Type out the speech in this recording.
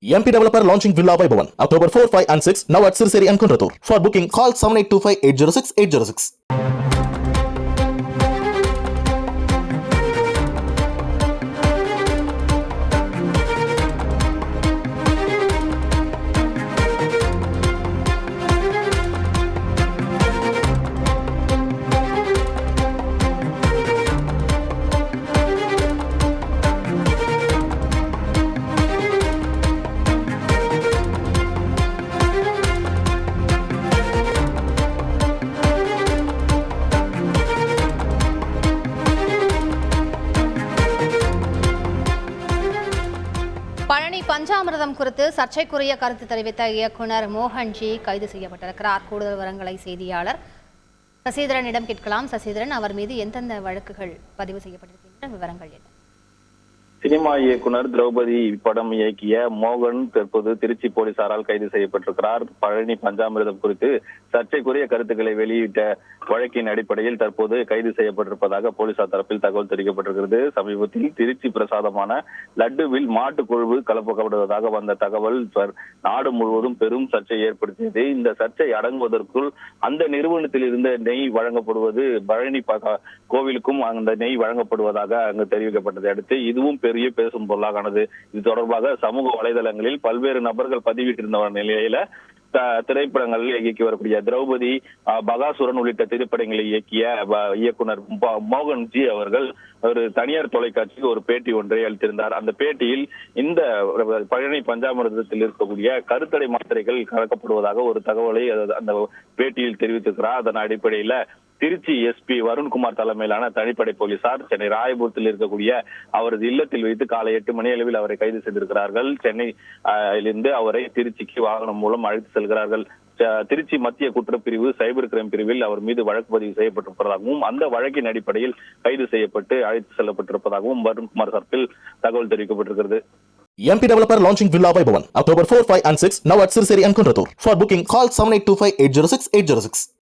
MP Developer launching Villa Vaibhavan October 4, 5 and 6 now at Sirseri and Kunratur. For booking call 7825806806. Palani பஞ்சாமிர்தம் குறித்து சர்ச்சைக்குரிய கருத்து தெரிவித்த இயக்குனர் மோகன்ஜி கைது செய்யப்பட்டிருக்கிறார். கூடுதல் விவரங்களை செய்தியாளர் சசிதரனிடம் கேட்கலாம். சசிதரன், அவர் மீது எந்தெந்த வழக்குகள் பதிவு செய்யப்பட்டிருக்கின்றன, விவரங்கள் என்ன? சினிமா இயக்குனர் திரௌபதி படம் இயக்கிய மோகன் தற்போது திருச்சி போலீசாரால் கைது செய்யப்பட்டிருக்கிறார். பழனி பஞ்சாமிர்தம் குறித்து சர்ச்சைக்குரிய கருத்துக்களை வெளியிட்ட வழக்கின் அடிப்படையில் தற்போது கைது செய்யப்பட்டிருப்பதாக போலீசார் தரப்பில் தகவல் தெரிவிக்கப்பட்டிருக்கிறது. சமீபத்தில் திருச்சி பிரசாதமான லட்டுவில் மாட்டு கொழுவு கலப்பப்படுவதாக வந்த தகவல் நாடு முழுவதும் பெரும் சர்ச்சை ஏற்படுத்தியது. இந்த சர்ச்சை அடங்குவதற்குள் அந்த நிறுவனத்தில் இருந்த நெய் வழங்கப்படுவது பழனி கோவிலுக்கும் அந்த நெய் வழங்கப்படுவதாக அங்கு தெரிவிக்கப்பட்டதை அடுத்து இதுவும் பெரிய பேசும் பொருளாகானது. இது தொடர்பாக சமூக வலைதளங்களில் பல்வேறு நபர்கள் பதிவிட்டிருந்த நிலையில திரைப்படங்களில் இயக்கி வரக்கூடிய திரௌபதி, பகாசுரன் உள்ளிட்ட திரைப்படங்களை இயக்கிய இயக்குனர் மோகன்ஜி அவர்கள் ஒரு தனியார் தொலைக்காட்சிக்கு ஒரு பேட்டி ஒன்றை அளித்திருந்தார். அந்த பேட்டியில் இந்த பழனி பஞ்சாமிர்தத்தில் இருக்கக்கூடிய கருத்தடை மாத்திரைகள் கலக்கப்படுவதாக ஒரு தகவலை அந்த பேட்டியில் தெரிவித்திருக்கிறார். அதன் அடிப்படையில திருச்சி எஸ்பி வருண்குமார் தலைமையிலான தனிப்படை போலீசார் சென்னை ராயபுரத்தில் இருக்கக்கூடிய அவரது இல்லத்தில் வைத்து காலை 8 மணி அளவில் அவரை கைது செய்திருக்கிறார்கள். சென்னையிலிருந்து அவரை திருச்சிக்கு வாகனம் மூலம் அழைத்து செல்கிறார்கள். திருச்சி மத்திய குற்றப்பிரிவு சைபர் கிரைம் பிரிவில் அவர் மீது வழக்கு பதிவு செய்யப்பட்டிருப்பதாகவும் அந்த வழக்கின் அடிப்படையில் கைது செய்யப்பட்டு அழைத்து செல்லப்பட்டிருப்பதாகவும் வருண்குமார் தரப்பில் தகவல் தெரிவிக்கப்பட்டிருக்கிறது. MP Developer launching Villa Vaibhavan October 4, 5 and 6 now at Sirseri and Kunratur. For booking call 7825806806.